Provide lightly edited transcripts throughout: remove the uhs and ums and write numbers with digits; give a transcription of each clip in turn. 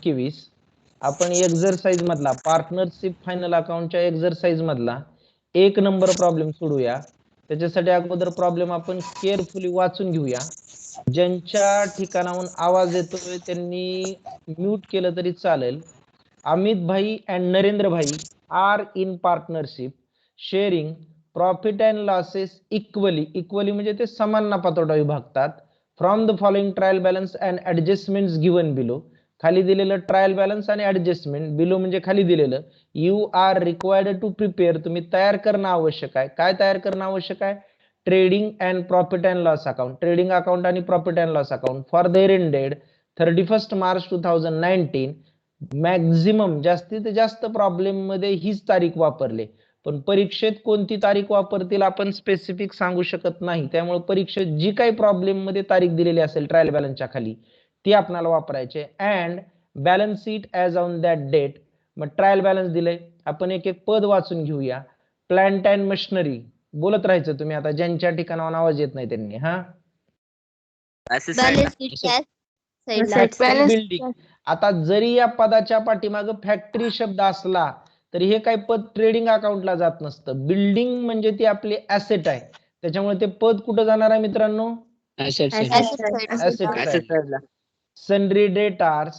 2021 आपण एक्झरसाइज मधला partnership final अकाउंटच्या exercise मधला 1 नंबर प्रॉब्लेम सोडूया. त्याच्यासाठी अगोदर प्रॉब्लेम आपण केअरफुली वाचून घेऊया. ज्यांच्या ठिकाणाहून आवाज येतोय त्यांनी म्यूट केलं तरी चालेल. अमित भाई and Narendra bhai are in partnership sharing profit and losses equally म्हणजे ते समान नफा-तोटा विभागतात. From the following trial balance and adjustments given below. खाली दिलेलं ट्रायल बॅलन्स आणि ऍडजस्टमेंट, बिलो म्हणजे खाली दिलेलं. You are required to prepare, तुम्ही तयार करणं आवश्यक आहे. काय तयार करणं आवश्यक आहे? Trading and profit and loss account, trading account आणि profit and loss account for the year ended 31 March 2019. Maximum जास्तीत जास्त प्रॉब्लेम मध्ये हीच तारीख वापरली, पण परीक्षेत कोणती तारीख वापरतील आपण स्पेसिफिक सांगू शकत नाही. त्यामुळे परीक्षेत जी काही प्रॉब्लेम मध्ये तारीख दिलेली असेल ट्रायल बॅलन्सच्या खाली ती आपल्याला वापरायचे. And balance sheet as on that date. मग ट्रायल बॅलन्स दिलंय, आपण एक एक पद वाचून घेऊया. प्लांट अँड मशिनरी, बोलत राहायचं तुम्ही आता, ज्यांच्या ठिकाणावर आवाज येत नाही त्यांनी. हा बिल्डिंग. आता जरी या पदाच्या पाठीमागे फॅक्टरी शब्द असला तरी हे काही पद ट्रेडिंग अकाउंटला जात नसतं. बिल्डिंग म्हणजे ती आपली ऍसेट आहे, त्याच्यामुळे ते पद कुठं जाणार आहे मित्रांनो? ऍसेट साइडला. Sundry debtors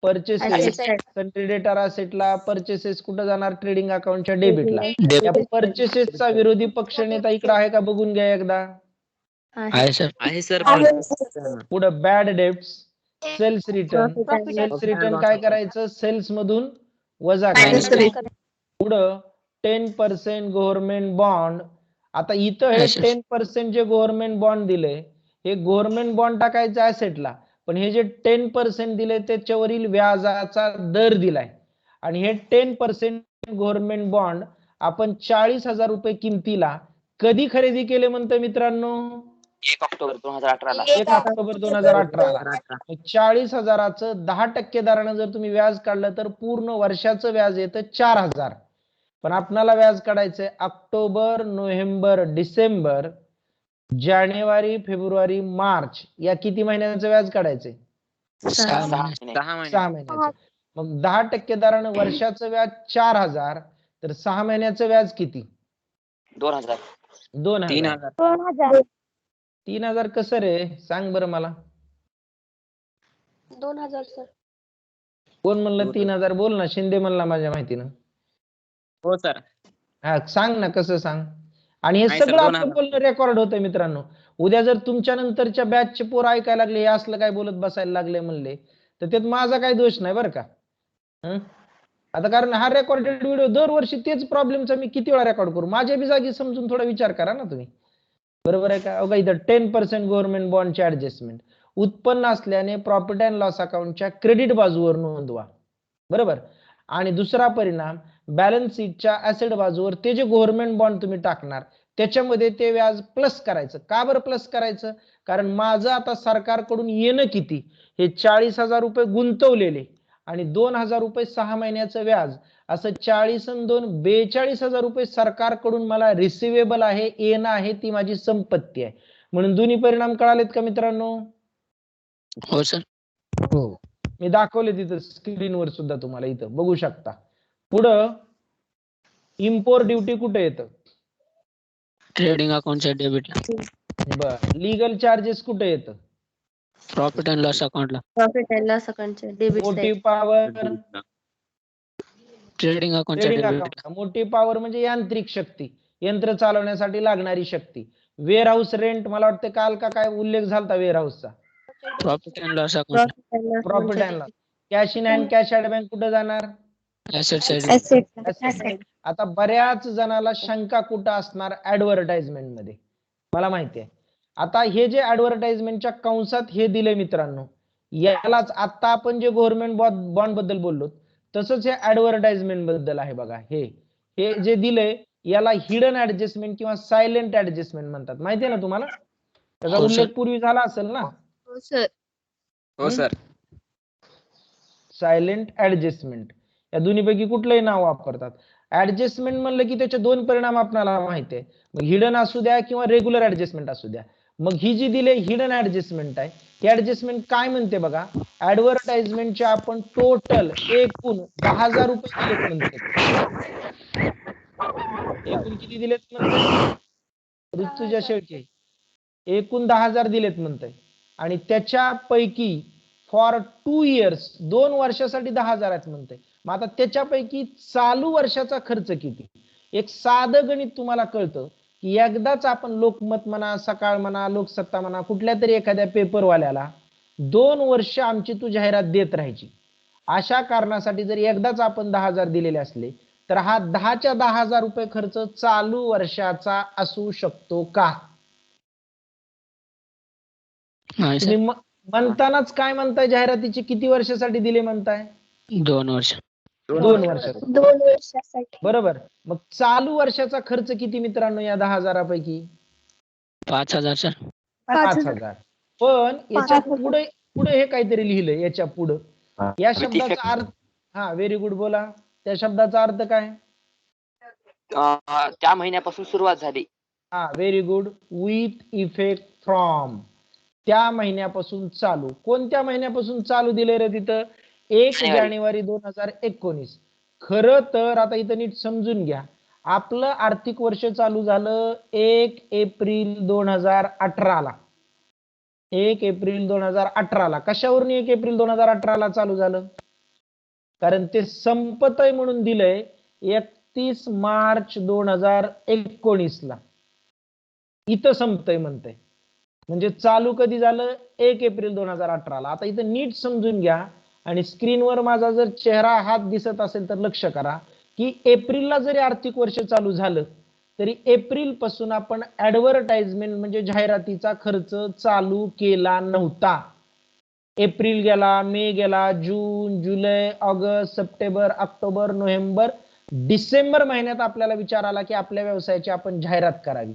purchases, sundry डेटार असेटला purchases कुठं जाणार? ट्रेडिंग अकाउंटच्या डेबिटला. या परचेसेसचा विरोधी पक्ष नेता इकडे आहे का बघून घ्या एकदा. आहे सर. पुढे bad debts, sales return. Sales return काय करायचं? सेल्स मधून वजा करायचं. पुढं 10% गव्हर्नमेंट बॉन्ड. आता इथं हे 10% जे गव्हर्नमेंट बॉन्ड दिले, हे गव्हर्नमेंट बॉन्ड टाकायचं ऍसेटला, पण हे जे 10% दिले त्याच्यावरील व्याजाचा दर दिलाय. आणि हे 10% गव्हर्नमेंट बॉन्ड आपण 40,000 रुपये किमतीला कधी खरेदी केले म्हणतं मित्रांनो? 1 ऑक्टोबर 2018ला. 1 ऑक्टोबर 2018ला. 40,000चं 10% दरानं जर तुम्ही व्याज काढलं तर पूर्ण वर्षाचं व्याज येतं 4,000. पण आपल्याला व्याज काढायचंय ऑक्टोबर, नोव्हेंबर, डिसेंबर, जानेवारी, फेब्रुवारी, मार्च या किती महिन्याचं व्याज काढायचंय? 6 महिन्याचं. मग 10% दरानं वर्षाचं व्याज 4,000, तर 6 महिन्याचं व्याज किती? 2,000. 2,000. 3,000 कसं रे? सांग बरं मला. 2,000 सर. कोण म्हणलं 3,000? बोल ना. शिंदे म्हणला माझ्या माहितीनं. हो सर. हा सांग ना, कसं सांग. आणि हे सगळं आपलं बोलणं रेकॉर्ड होतंय मित्रांनो. उद्या जर तुमच्या नंतरच्या बॅचचे पोरं ऐकायला लागले हे असलं काय बोलत बसायला लागले म्हणले, तर त्यात माझा काही दोष नाही बरं का. आता कारण हा रेकॉर्डेड व्हिडिओ दरवर्षी तेच प्रॉब्लेमचा मी किती वेळा रेकॉर्ड करू? माझ्या बी जागी समजून थोडा विचार करा ना तुम्ही. बरोबर आहे का? अगं इथं 10% गव्हर्नमेंट बॉन्डची ऍडजस्टमेंट उत्पन्न असल्याने प्रॉफिट अँड लॉस अकाउंटच्या क्रेडिट बाजूवर नोंदवा. बरोबर. आणि दुसरा परिणाम, बॅलन्स शीटच्या ऍसेट बाजूवर ते जे गव्हर्नमेंट बॉन्ड तुम्ही टाकणार त्याच्यामध्ये ते व्याज प्लस करायचं. का बरं प्लस करायचं? कारण माझं आता सरकारकडून येणं किती? हे 40,000 रुपये गुंतवलेले आणि 2,000 रुपये 6 महिन्याचं व्याज, असं 40 आणि 2 42,000 रुपये सरकारकडून मला रिसिवेबल आहे, येणं आहे, ती माझी संपत्ती आहे. म्हणून दोन्ही परिणाम कळालेत का मित्रांनो? हो सर. हो, मी दाखवले तिथं स्क्रीनवर सुद्धा, तुम्हाला इथं बघू शकता. पुढं इम्पोर्ट ड्युटी कुठे येतं? ट्रेडिंग अकाउंटच्या डेबिटला. बर. लीगल चार्जेस कुठे येतं? प्रॉफिट अँड लॉस अकाउंटला. प्रॉफिट अँड लॉस अकाउंटच्या debit side. Motive power trading अकाउंटच्या डेबिटला. मोटिव्ह पॉवर म्हणजे यांत्रिक शक्ती, यंत्र चालवण्यासाठी लागणारी शक्ती. वेअर हाऊस रेंट, मला वाटतं काल का काय उल्लेख झाला वेअर हाऊसचा. Profit and loss account. Profit and loss. Cash in hand, cash at bank कुठे जाणार? Asset side. आता बऱ्याच जणाला शंका कुठं असणार? ऍडव्हर्टाइजमेंट मध्ये. मला माहिती आहे. आता हे जे ऍडव्हर्टाइजमेंटच्या कंसात हे दिले मित्रांनो, यालाच आता आपण जे गव्हर्नमेंट बॉन्ड बद्दल बोललो तसंच हे ऍडव्हर्टाइजमेंट बद्दल आहे बघा. हे जे दिलंय याला हिडन ऍडजस्टमेंट किंवा सायलेंट ऍडजस्टमेंट म्हणतात. माहिती आहे ना तुम्हाला? त्याचा उल्लेख पूर्वी झाला असेल ना? हो सर. हो सर. सायलेंट ऍडजस्टमेंट या दोन्हीपैकी कुठलंही नाव वापरतात. ऍडजस्टमेंट म्हणलं की त्याचे दोन परिणाम आपल्याला माहिती आहे. मग हिडन असू द्या किंवा रेग्युलर ऍडजस्टमेंट असू द्या. मग ही जी दिली हिडन ऍडजस्टमेंट आहे, ही ऍडजस्टमेंट काय म्हणते बघा, ऍडव्हर्टाइजमेंटचे आपण टोटल एकूण 10,000 रुपये दिलेत म्हणते. एकूण किती दिलेत म्हणते ऋतुजा शेळके? एकूण 10,000 दिलेत म्हणते. आणि त्याच्यापैकी फॉर 2 इयर्स 2 वर्षासाठी 10,000 आहेत म्हणते. मग आता त्याच्यापैकी चालू वर्षाचा खर्च किती? एक साधं गणित तुम्हाला कळतं की एकदाच आपण लोकमत म्हणा, सकाळ म्हणा, लोकसत्ता म्हणा, कुठल्या तरी एखाद्या पेपरवाल्याला 2 वर्ष आमची तू जाहिरात देत राहायची. अशा कारणासाठी जर एकदाच आपण 10,000 दिलेले असले तर हा 10च्या 10,000 रुपये खर्च चालू वर्षाचा असू शकतो का? तुम्ही म्हणतानाच काय म्हणताय, जाहिरातीचे किती वर्षासाठी दिले म्हणताय? 2 वर्ष. 2 वर्षासाठी. 2 वर्षासाठी. बरोबर. मग चालू वर्षाचा खर्च किती मित्रांनो या 10,000 पैकी? 5,000 सर. 5,000. पण याच्या पुढे पुढे हे काहीतरी लिहिलंय याच्या पुढे. या शब्दाचा अर्थ, हा व्हेरी गुड, बोला. त्या शब्दाचा अर्थ काय? त्या महिन्यापासून सुरुवात झाली. हा very good. With effect from. त्या महिन्यापासून चालू. कोणत्या महिन्यापासून चालू दिले रे तिथं? 1 जानेवारी 2019. खरं तर आता इथं नीट समजून घ्या, आपलं आर्थिक वर्ष चालू झालं 1 एप्रिल 2018 ला. 1 एप्रिल 2018 ला. कशावरून 1 एप्रिल 2018 ला चालू झालं? कारण ते संपतय म्हणून दिलंय 31 मार्च 2019 ला. इथं संपतय म्हणतंय, म्हणजे चालू कधी झालं? 1 एप्रिल 2018 ला. आता इथं नीट समजून घ्या आणि स्क्रीनवर माझा जर चेहरा हात दिसत असेल तर लक्ष करा की एप्रिलला जरी आर्थिक वर्ष चालू झालं तरी एप्रिल पासून आपण ऍडव्हर्टाइजमेंट म्हणजे जाहिरातीचा खर्च चालू केला नव्हता. एप्रिल गेला, मे गेला, जून, जुलै, August, September, October, November, December महिन्यात आपल्याला विचार आला की आपल्या व्यवसायाची आपण जाहिरात करावी.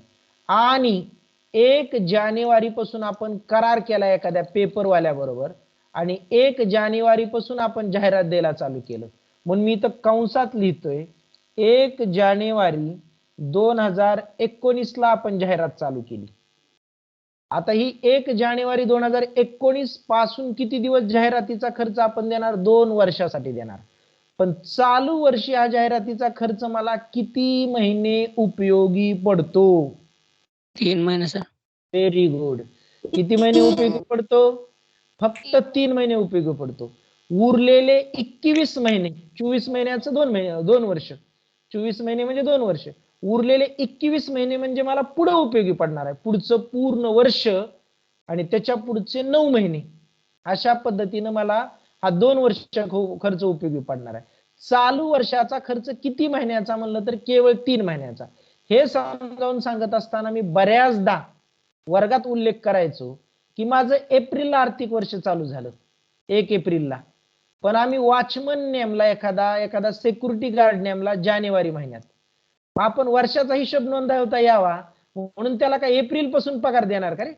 आणि 1 जानेवारी पासून आपण करार केला एखाद्या पेपरवाल्याबरोबर आणि 1 जानेवारी पासून आपण जाहिरात द्यायला चालू केलं. म्हणून मी तर कंसात लिहितोय 1 जानेवारी 2019 ला आपण जाहिरात चालू केली. आता ही 1 जानेवारी 2019 पासून किती दिवस जाहिरातीचा खर्च आपण देणार? 2 वर्षासाठी देणार. पण चालू वर्षी हा जाहिरातीचा खर्च मला किती महिने उपयोगी पडतो? 3 महिने सर. Very good. किती महिने उपयोगी पडतो? फक्त 3 महिने उपयोगी पडतो. उरलेले 21 महिने, 24 महिन्याचं 2 वर्ष, 24 महिने म्हणजे 2 वर्ष, उरलेले 21 महिने म्हणजे मला पुढे उपयोगी पडणार आहे. पुढचं पूर्ण वर्ष आणि त्याच्या पुढचे 9 महिने. अशा पद्धतीने मला हा 2 वर्षाचा खर्च उपयोगी पडणार आहे. चालू वर्षाचा खर्च किती महिन्याचा म्हणलं तर केवळ 3 महिन्याचा. हे समजावून सांगत असताना मी बऱ्याचदा वर्गात उल्लेख करायचो की माझं एप्रिलला आर्थिक वर्ष चालू झालं 1 एप्रिलला, पण आम्ही वॉचमन नेमला, एखादा सिक्युरिटी गार्ड नेमला जानेवारी महिन्यात. आपण वर्षाचा हिशोब नोंदवता यावा म्हणून त्याला काय एप्रिल पासून पगार देणार का रे?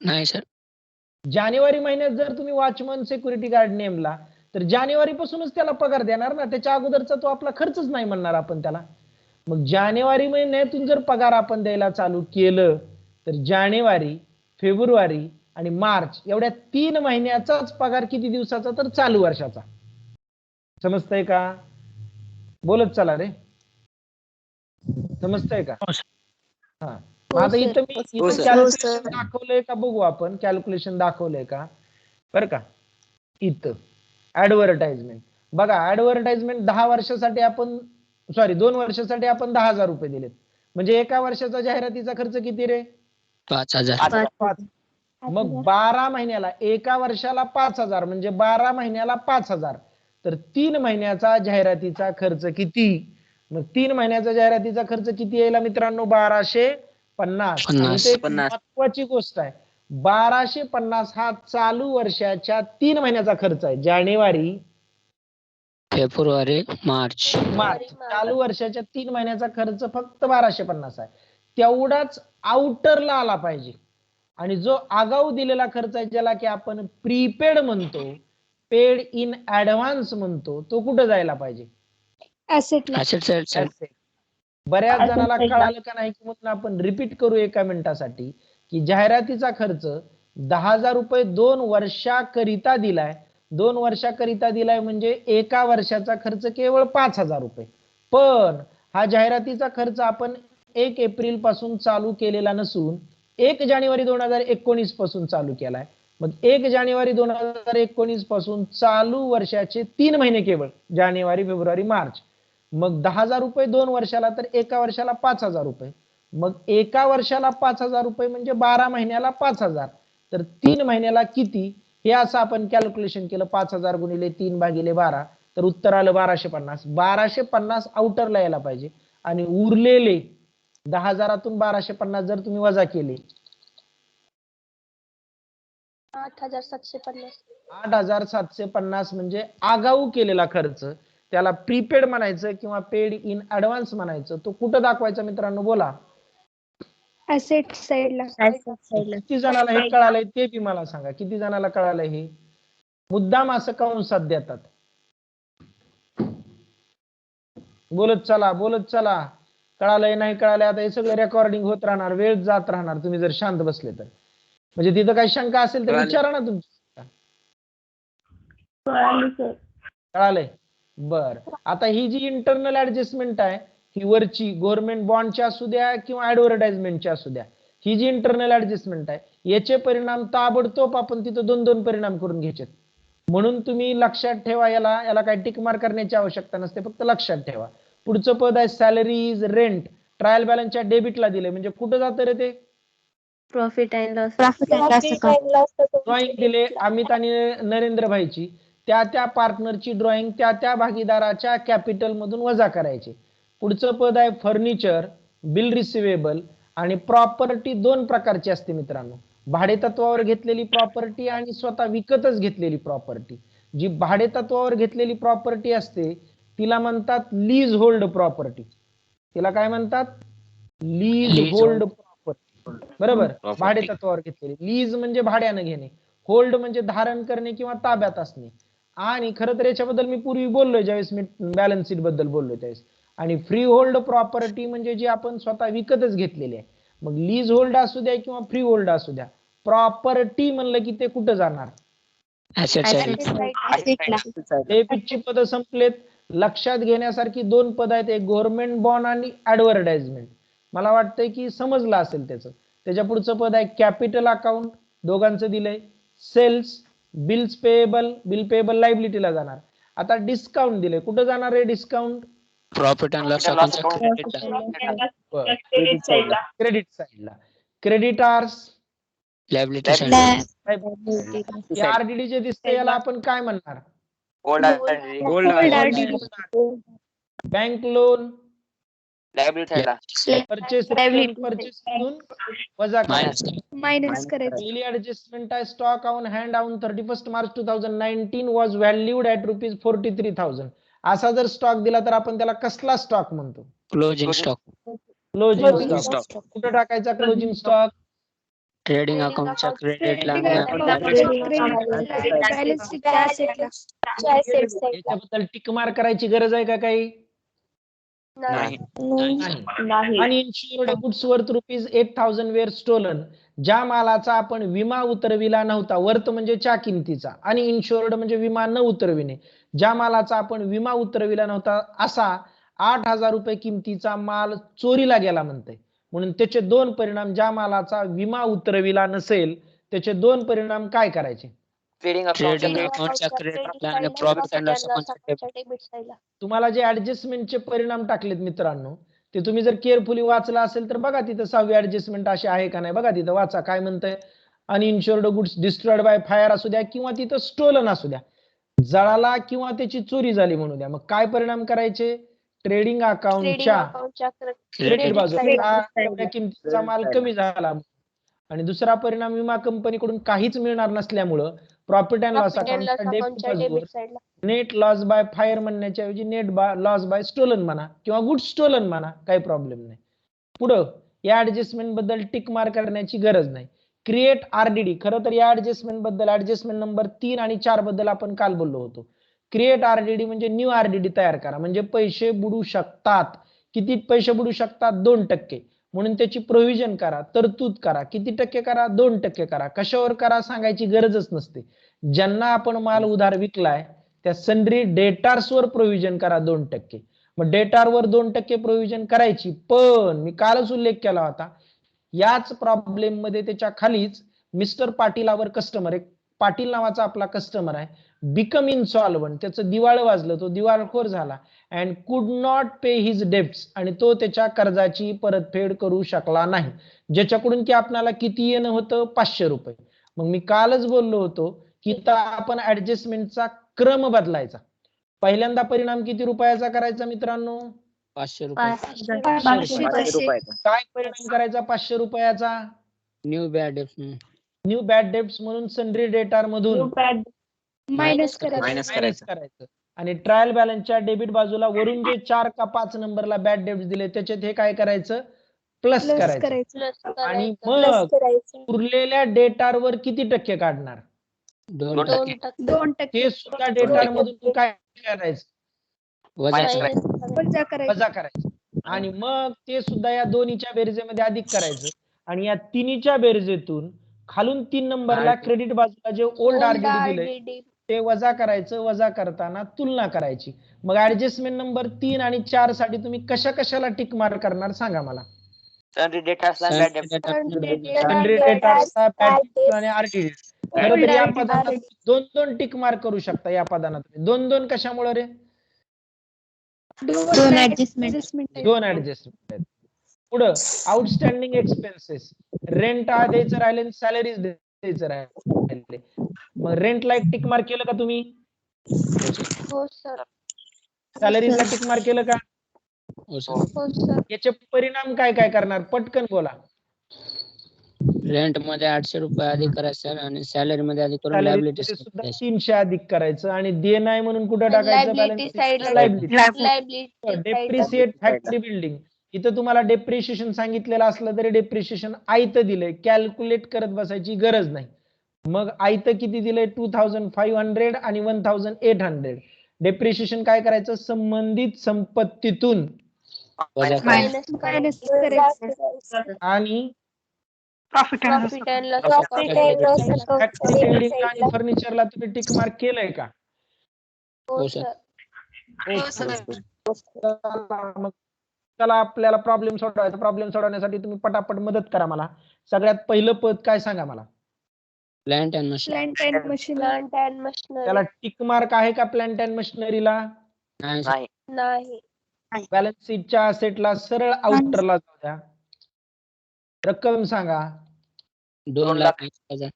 नाही सर. जानेवारी महिन्यात जर तुम्ही वॉचमन सिक्युरिटी गार्ड नेमला तर जानेवारी पासूनच त्याला पगार देणार ना, त्याच्या अगोदरचा तो आपला खर्चच नाही म्हणणार आपण त्याला. मग जानेवारी महिन्यातून जर पगार आपण द्यायला चालू केलं तर जानेवारी, फेब्रुवारी आणि मार्च एवढ्या 3 महिन्याचाच पगार किती दिवसाचा? तर चालू वर्षाचा. समजतंय का? बोलत चला रे. समजतंय का? हा. आता इथं मी कॅल्क्युलेशन दाखवलंय का बघू आपण. कॅल्क्युलेशन दाखवलंय का? बरं का, इथं ऍडव्हर्टाइजमेंट बघा. ऍडव्हर्टाइजमेंट 10 वर्षासाठी आपण 2 वर्षासाठी आपण 10,000 रुपये दिलेत. म्हणजे एका वर्षाचा जाहिरातीचा खर्च किती रे? 5,000. 5. मग 12 महिन्याला, एका वर्षाला 5,000 म्हणजे 12 महिन्याला 5,000. तर 3 महिन्याचा जाहिरातीचा खर्च किती? मग 3 महिन्याचा जाहिरातीचा खर्च किती यायला मित्रांनो? 1250. महत्वाची गोष्ट आहे, 1250 हा चालू वर्षाच्या 3 महिन्याचा खर्च आहे. जानेवारी, फेब्रुवारी, मार्च. चालू वर्षाच्या 3 महिन्याचा खर्च फक्त 1250 आहे. तेवढाच आउटरला आला पाहिजे. आणि जो आगाऊ दिलेला खर्च आहे ज्याला की आपण प्रीपेड म्हणतो, पेड इन ऍडव्हान्स म्हणतो, तो कुठे जायला पाहिजे? Asset side. बऱ्याच जणांना कळालं का नाही की म्हणून आपण रिपीट करू एका मिनिटासाठी की जाहिरातीचा खर्च 10,000 रुपये 2 वर्षाकरिता दिलाय. 2 वर्षाकरिता दिलाय म्हणजे एका वर्षाचा खर्च केवळ 5,000 रुपये. पण हा जाहिरातीचा खर्च आपण 1 एप्रिल पासून चालू केलेला नसून 1 जानेवारी 2019 पासून चालू केलाय. मग 1 जानेवारी 2019 पासून चालू वर्षाचे 3 महिने केवळ जानेवारी, फेब्रुवारी, मार्च. मग 10,000 रुपये 2 वर्षाला, तर एका वर्षाला 5,000 रुपये. मग एका वर्षाला 5,000 रुपये म्हणजे 12 महिन्याला 5,000. तर 3 महिन्याला किती हे असं आपण कॅल्क्युलेशन केलं. 5,000 गुणिले 3 भागिले 12, तर उत्तर आलं 1250. 1250 आउटरला यायला पाहिजे आणि उरलेले 10,000तून 1250 जर तुम्ही वजा केले 8,750. 8,750 म्हणजे आगाऊ केलेला खर्च. त्याला प्रीपेड म्हणायचं किंवा पेड इन ऍडव्हान्स म्हणायचं. तो कुठं दाखवायचा मित्रांनो बोला. ऍसेट साइडला. किती जणाला हे कळालंय ते बी मला सांगा. किती जणाला कळालंय हे? मुद्दाम असं कंसात देतात. बोलत चला, बोलत चला. कळालंय नाही कळालंय आता हे सगळं रेकॉर्डिंग होत राहणार, वेळ जात राहणार तुम्ही जर शांत बसले तर. म्हणजे तिथं काही शंका असेल तर विचारा ना तुमची. कळालंय? बर. आता ही जी इंटरनल ऍडजस्टमेंट आहे ही वरची गव्हर्नमेंट बॉन्डच्या असू द्या किंवा ऍडव्हर्टाइजमेंटच्या असू द्या, ही जी इंटरनल ऍडजस्टमेंट आहे याचे परिणाम ताबडतोब आपण तिथं 2-2 परिणाम करून घ्यायचे. म्हणून तुम्ही लक्षात ठेवा. याला काही टिक मार्क करण्याची आवश्यकता नसते, फक्त लक्षात ठेवा. पुढचं पद आहे सॅलरीज रेंट. ट्रायल बॅलन्सच्या डेबिटला दिले म्हणजे कुठं जातं रे ते? Profit and loss. ड्रॉइंग दिले अमित आणि नरेंद्र भाईची. त्या पार्टनरची ड्रॉइंग त्या भागीदाराच्या कॅपिटल मधून वजा करायची. पुढचं पद आहे फर्निचर, बिल रिसिवेबल आणि प्रॉपर्टी. 2 प्रकारची असते मित्रांनो, भाडे तत्वावर घेतलेली प्रॉपर्टी आणि स्वतः विकतच घेतलेली प्रॉपर्टी. जी भाडे तत्वावर घेतलेली प्रॉपर्टी असते तिला म्हणतात लीज होल्ड प्रॉपर्टी. तिला काय म्हणतात? Lease hold property. बरोबर. भाडे तत्वावर घेतलेली. लीज म्हणजे भाड्याने घेणे, होल्ड म्हणजे धारण करणे किंवा ताब्यात असणे. आणि खरं तर याच्याबद्दल मी पूर्वी बोललोय ज्यावेळेस मी बॅलन्स शीट बद्दल बोललोय त्यावेळेस. आणि फ्री होल्ड प्रॉपर्टी म्हणजे जी आपण स्वतः विकतच घेतलेली आहे. मग लीज होल्ड असू द्या किंवा फ्री होल्ड असू द्या, प्रॉपर्टी म्हणलं की ते कुठं जाणार? ऍसेट साइडला. डेबिटची पद संपलेत. लक्षात घेण्यासारखी 2 पद आहेत, एक गव्हर्नमेंट बॉन्ड आणि ऍडव्हर्टाइजमेंट. मला वाटतंय की समजलं असेल त्याचं. त्याच्या पुढचं पद आहे कॅपिटल अकाउंट. दोघांचं दिलंय. Sales, bills payable. Bill payable लायबिलिटीला जाणार. आता डिस्काउंट दिलंय, कुठं जाणार आहे डिस्काउंट? प्रॉफिट अँड लॉस अकाउंटच्या क्रेडिट साइडला. क्रेडिटार्स, लायबिलिटी साइडला. आरडीडी जे दिसते याला आपण काय म्हणणार? बँक लोन, परचेस मधून वजा करायचं. मायनस पहिली ऍडजस्टमेंट आहे stock on hand on 31 March 2019 was valued at ₹43,000. असा जर स्टॉक दिला तर आपण त्याला कसला स्टॉक म्हणतो? Closing stock. Closing stock. कुठं टाकायचा क्लोजिंग स्टॉक? ट्रेडिंग अकाउंटच्या क्रेडिटला. याच्याबद्दल टिक मार्क करायची गरज आहे का काही? नाही. आणि insured goods worth ₹8,000 were stolen. ज्या मालाचा आपण विमा उतरविला नव्हता. वर्थ म्हणजे च्या किमतीचा आणि इन्शुअर्ड म्हणजे विमा न उतरविणे. ज्या मालाचा आपण विमा उतरविला नव्हता असा 8,000 रुपये किमतीचा माल चोरीला गेला म्हणते. म्हणून त्याचे 2 परिणाम. ज्या मालाचा विमा उतरविला नसेल त्याचे 2 परिणाम काय करायचे? ट्रेडिंग अकाउंटच्या क्रेडिटला आणि प्रॉफिट अँड लॉस अकाउंटच्या डेबिट साइडला. तुम्हाला जे ऍडजस्टमेंटचे परिणाम टाकलेत मित्रांनो ते तुम्ही जर केअरफुली वाचला असेल तर बघा तिथं 6वी ऍडजस्टमेंट अशी आहे का नाही बघा तिथं वाचा. काय म्हणतंय? अनइन्शुअर्ड गुड्स डिस्ट्रॉयड बाय फायर असू द्या किंवा तिथं स्टोलन असू द्या, जळाला किंवा त्याची चोरी झाली म्हणू द्या, मग काय परिणाम करायचे? ट्रेडिंग अकाउंटच्या क्रेडिट बाजूला किमतीचा माल कमी झाला. आणि दुसरा परिणाम विमा कंपनीकडून काहीच मिळणार नसल्यामुळं प्रॉफिट अँड लॉस अकाउंटच्या डेबिट साइडला नेट लॉस बाय फायर म्हणण्याच्या ऐवजी नेट लॉस बाय स्टोलन म्हणा किंवा गुड स्टोलन म्हणा, काही प्रॉब्लेम नाही. पुढं या ऍडजस्टमेंट बद्दल टिक मार्क करण्याची गरज नाही. Create RDD. खरं तर या ऍडजस्टमेंट बद्दल ऍडजस्टमेंट नंबर 3 आणि 4 बद्दल आपण काल बोललो होतो. क्रिएट आरडीडी म्हणजे न्यू आरडीडी तयार करा. म्हणजे पैसे बुडू शकतात. किती पैसे बुडू शकतात? 2%. म्हणून त्याची प्रोव्हिजन करा, तरतूद करा. किती टक्के करा? 2% करा. कशावर करा सांगायची गरजच नसते. ज्यांना आपण माल उधार विकलाय त्या सन्ड्री डेटार्सवर प्रोव्हिजन करा 2%. मग डेटारवर 2% प्रोव्हिजन करायची, पण मी कालच उल्लेख केला होता, याच प्रॉब्लेम मध्ये त्याच्या खालीच मिस्टर पाटीलावर कस्टमर, एक पाटील नावाचा आपला कस्टमर आहे, बिकम इनसॉल्वंट, त्याचं दिवाळ वाजलं, तो दिवाळखोर झाला अँड कुड नॉट पे हिज डेब्ट्स, आणि तो त्याच्या कर्जाची परतफेड करू शकला नाही, ज्याच्याकडून की आपल्याला किती येणं होतं? 500 रुपये. मग मी कालच बोललो होतो की आपण ऍडजस्टमेंटचा क्रम बदलायचा. पहिल्यांदा परिणाम किती रुपयाचा करायचा मित्रांनो? 500 रुपये. 500. काय परिणाम करायचा 500 रुपयाचा? New bad new bad debts म्हणून सन्ड्री डेटार मधून मायनस मायनस करायचं. आणि ट्रायल बॅलन्सच्या डेबिट बाजूला वरून जे 4 का 5 नंबरला बॅड डेब्ट्स दिले त्याच्यात हे काय करायचं? प्लस करायचं. आणि मग उरलेल्या डेटारवर किती टक्के काढणार? 2%. ते सुद्धा डेटार मधून तू काय करायचं? वजा वजा करायचं. आणि मग ते सुद्धा या दोन्हीच्या बेरजेमध्ये अधिक करायचं. आणि या तिन्हीच्या बेरजेतून खालून 3 नंबरला क्रेडिट बाजूला जे ओल्ड आरडीडी दिलंय ते वजा करायचं. वजा करताना तुलना करायची. मग ऍडजस्टमेंट नंबर 3 आणि 4 साठी तुम्ही कशा कशाला टिक मार्क करणार सांगा मला? सन्ड्री आणि आरडीडी. खरं तर या पदांना 2-2 टिक मार्क करू शकता. या पदांना तुम्ही 2-2 कशामुळे रे? 2 ऍडजस्टमेंट. 2 ऍडजस्टमेंट आहेत. पुढं आउटस्टँडिंग एक्सपेन्सेस, रेंट द्यायचं राहिले, सॅलरीज द्यायचं राहिले. मग रेंटला एक टिक मार्क केलं का तुम्ही? हो सर. सॅलरीजला टिक मार्क केलं का? हो सर. याचे परिणाम काय काय करणार? पटकन बोला. रेंट मध्ये 800 रुपये अधिक करायचं आणि सॅलरी मध्ये अधिक करून सॅलरी लायबिलिटी सुद्धा 300 अधिक करायचं आणि देणं आहे म्हणून कुठं टाकायचं? Depreciate factory building. इथं तुम्हाला डेप्रिशिएशन सांगितलेलं असलं तरी डेप्रिशिएशन आयतं दिलंय, कॅल्क्युलेट करत बसायची गरज नाही. मग आयतं किती दिलंय? 2500 आणि 1800. डेप्रिशिएशन काय करायचं? संबंधित संपत्तीतून आणि फॅक्टरी बिल्डिंग आणि फर्निचरला तुम्ही टिक मार्क केलंय का? हो सर. मग चला आपल्याला प्रॉब्लेम सोडवायचा. प्रॉब्लेम सोडवण्यासाठी तुम्ही पटापट मदत करा मला. सगळ्यात पहिलं पद काय सांगा मला? Plant and machine. त्याला टिक मार्क आहे का प्लांट अँड मशिनरीला? नाही. बॅलन्स शीटच्या असेटला सरळ आउटरला जाऊ द्या. रक्कम सांगा. 2,80,000.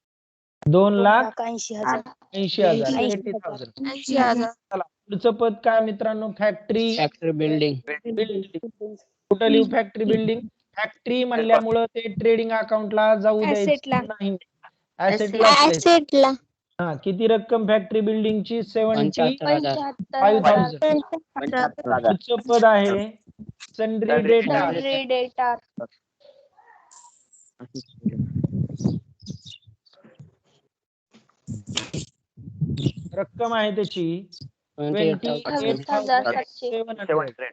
2,80,000. 80,000. चला पुढचं पद काय मित्रांनो? Factory building. कुठं लिहू फॅक्टरी बिल्डिंग? फॅक्टरी म्हणल्यामुळं ते ट्रेडिंग अकाउंटला जाऊ द्यायचं नाही. ऍसेटला. हा, किती रक्कम फॅक्टरी बिल्डिंगची? 75,000. पुढचं पद आहे सन्ड्री डेटार. रक्कम आहे त्याची 28,700.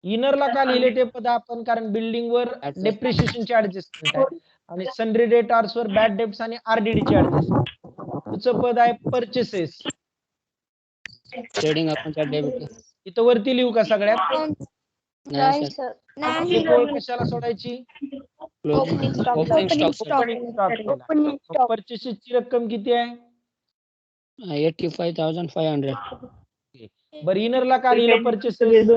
इनरला का लिहिले ते पद आपण? कारण बिल्डिंग वर डेप्रिशिएशनची ऍडजस्टमेंट आहे आणि सन्ड्री डेटार्स वर बॅड डेब्ट्स आणि आरडीडी ची ऍडजस्टमेंट. पुढचं पद आहे परचेसेस. Trading अकाउंटचा debit. इथं वरती लिहू का सगळ्यात? नाही सर. कशाला सोडायची? Opening stock. परचेसेसची रक्कम किती आहे? 85,500. बरं इनरला का लिहिलं परचेसेस?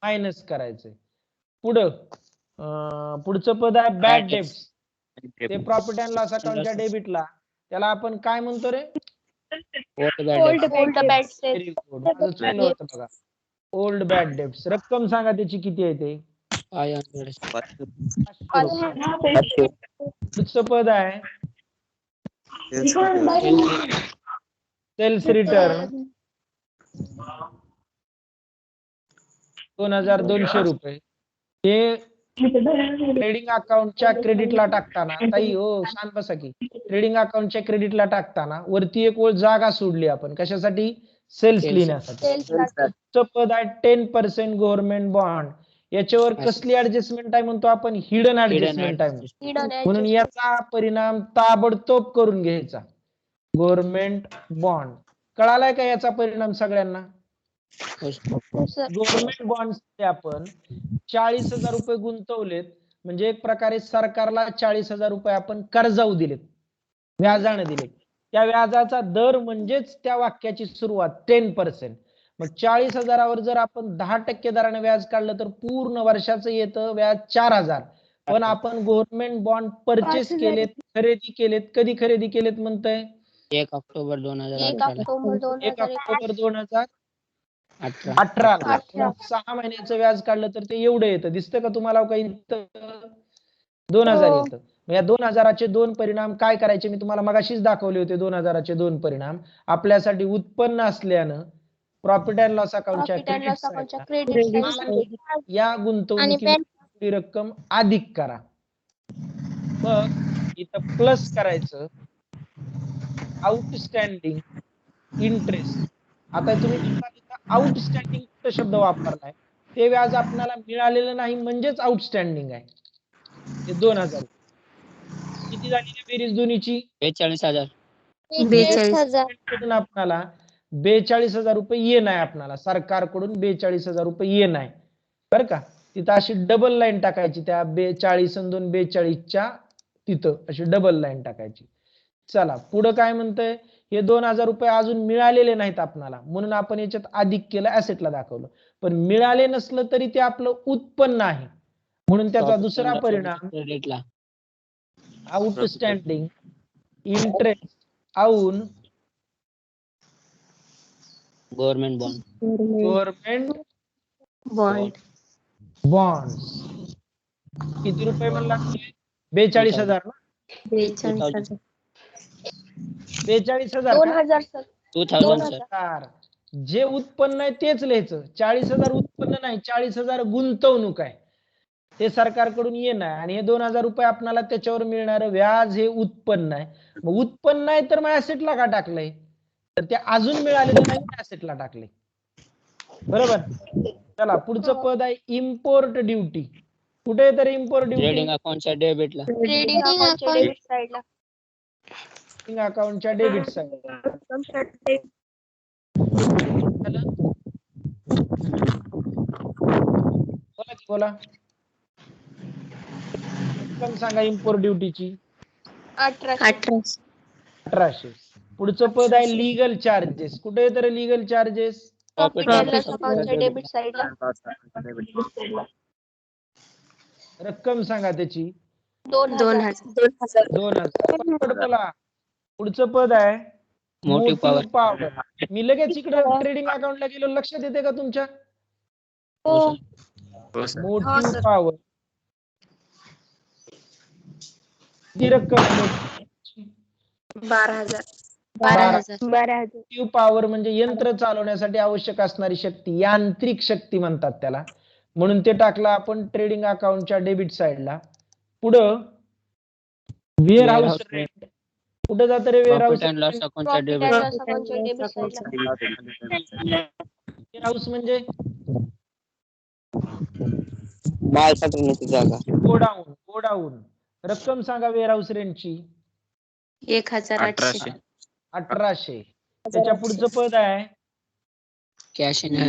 मायनस करायचंय. पुढचं पद आहे बॅड डेब्ट्स. ते प्रॉफिट अँड लॉस अकाउंटच्या डेबिटला त्याला आपण काय म्हणतो रे? ओल्ड बॅड बघा. Old bad debts. रक्कम सांगा त्याची किती आहे ते? 500. पुढचं पद आहे सेल्स रिटर्न 2,200 रुपये. हे ट्रेडिंग अकाउंटच्या क्रेडिटला टाकताना, ताई हो शांत बसा की, ट्रेडिंग अकाउंटच्या क्रेडिटला टाकताना वरती एक ओळ जागा सोडली आपण. कशासाठी? Sales Sales. लिहिण्यासाठी. सेल्सला पुढचं पद आहे 10% गव्हर्नमेंट बॉन्ड. याच्यावर कसली ऍडजस्टमेंट आहे म्हणतो आपण? हिडन ऍडजस्टमेंट आहे. हिडन म्हणून याचा परिणाम ताबडतोब करून घ्यायचा. गव्हर्नमेंट बॉन्ड कळालाय का याचा परिणाम सगळ्यांना? हो सर. गव्हर्नमेंट बॉन्ड आपण 40,000 रुपये गुंतवलेत, म्हणजे एक प्रकारे सरकारला 40,000 रुपये आपण कर्जाऊ दिलेत, व्याजाने दिलेत. त्या व्याजाचा दर म्हणजेच त्या वाक्याची सुरुवात 10%. मग 40,000वर जर आपण 10% दराने व्याज काढलं तर पूर्ण वर्षाचं येतं व्याज 4,000. पण आपण गव्हर्नमेंट बॉन्ड परचेस 5,000. केलेत, खरेदी केलेत. कधी खरेदी केलेत म्हणतंय? 1 ऑक्टोबर 1 2018 ऑक्टोबर 1 ऑक्टोबर 2018 18 ला. 18. 6 महिन्याचं व्याज काढलं तर ते एवढं येतं. दिसतं का तुम्हाला? काही 2,000 हो. येतं. मग या 2,000चे दोन परिणाम काय करायचे? मी तुम्हाला मगाशीच दाखवले होते. 2,000चे दोन परिणाम आपल्यासाठी उत्पन्न असल्यानं प्रॉफिट अँड लॉस अकाउंटच्या प्रॉफिट अँड लॉस अकाउंटच्या क्रेडिट क्रेडिट साईडला या गुंतवणुकीची रक्कम अधिक करा. मग इथं प्लस करायचं आउटस्टँडिंग इंटरेस्ट. आता तुम्ही आउटस्टँडिंग शब्द वापरलाय, ते व्याज आपल्याला मिळालेलं नाही म्हणजेच आउटस्टँडिंग आहे. हे 2,000 किती झाली बेरीज दोन्हीची? 42,000. 42,000. आपल्याला 42,000 रुपये येण आहे. आपल्याला सरकारकडून 42,000 रुपये येण आहे बरं का. तिथं अशी डबल लाईन टाकायची, त्या 42 आणि 2 42च्या तिथं अशी डबल लाईन टाकायची. चला पुढे काय म्हणतंय? हे 2,000 रुपये अजून मिळालेले नाहीत आपल्याला, म्हणून आपण याच्यात अधिक केलं, ऍसेटला दाखवलं. पण मिळाले नसलं तरी ते आपलं उत्पन्न आहे, म्हणून त्याचा दुसरा परिणाम क्रेडिटला outstanding interest on government bond. Government bonds. किती रुपये म्हणला? 42,000 ना? 42,000 42,000 2,000 सर. 2,000 जे उत्पन्न आहे तेच लिहायचं. 40,000 उत्पन्न नाही, 40,000 गुंतवणूक आहे. ते सरकारकडून येणं आहे आणि हे 2,000 रुपये आपल्याला त्याच्यावर मिळणारं व्याज हे उत्पन्न आहे. मग उत्पन्न आहे तर मग ऍसेटला का टाकलंय? तर ते अजून मिळालेलं नाही, ऍसेटला टाकले. बरोबर. चला पुढचं पद आहे इम्पोर्ट ड्युटी. कुठे तर इम्पोर्ट ड्युटी? ट्रेडिंग अकाउंटच्या डेबिटला. ट्रेडिंग अकाउंटच्या डेबिट साईडला. अकाउंटच्या डेबिट साईड. बोला. रक्कम सांगा इम्पोर्ट ड्युटीची. 1800. पुढचं पद आहे लीगल चार्जेस. कुठे तर legal charges? Profit and loss अकाउंटच्या डेबिट साईडला. रक्कम सांगा त्याची. 2,000. बोला. पुढचं पद आहे मोटिव्ह पॉवर. पॉवर. मी लगेच इकडे ट्रेडिंग अकाउंटला गेलो, लक्षात येते का तुमच्या? हो. Motive power. ती रक्कम 12,000. मोटिव्ह पॉवर म्हणजे यंत्र चालवण्यासाठी आवश्यक असणारी शक्ती, यांत्रिक शक्ती म्हणतात त्याला. म्हणून ते टाकलं आपण ट्रेडिंग अकाउंटच्या डेबिट साईडला. पुढं वेअर हाऊस रेंट. कुठे जातं रे warehouse? Profit and loss अकाउंटच्या प्रॉफिट अँड डेबिट. लॉस अकाउंटच्या डेबिट साईडला. वेअर हाऊस म्हणजे माल साठवण्याची जागा. गोडाऊन. रक्कम सांगा वेअर हाऊस रेंटची. 1,800. 1800. त्याच्या पुढचं पद आहे cash in hand.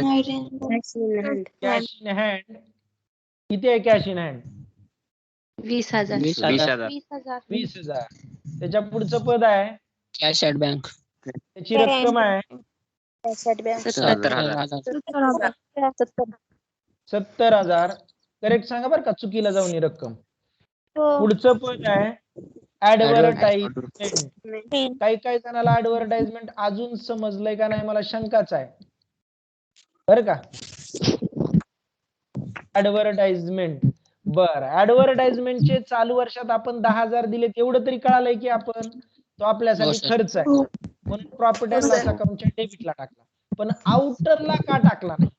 Cash in hand. किती आहे कॅश इन हँड? 20,000. 20,000. 20,000. त्याच्या पुढचं पद आहे कॅश ॲट बँक. त्याची रक्कम आहे 70,000. करेक्ट सांगा बरं का, चुकीला जाऊन ही रक्कम. पुढचं पद आहे ऍडव्हर्टाइजमेंट. काही जणाला ऍडव्हर्टाइजमेंट अजून समजलंय का नाही मला शंकाच आहे बरं का. ऍडव्हर्टाइजमेंट. बरं, ऍडव्हर्टाइजमेंटचे चालू वर्षात आपण 10,000 दिलेत एवढं तरी कळालंय की आपण तो आपल्यासाठी खर्च आहे, म्हणून प्रॉफिट अँड लॉस अकाउंटच्या डेबिटला टाकला. पण आउटरला का टाकला नाही?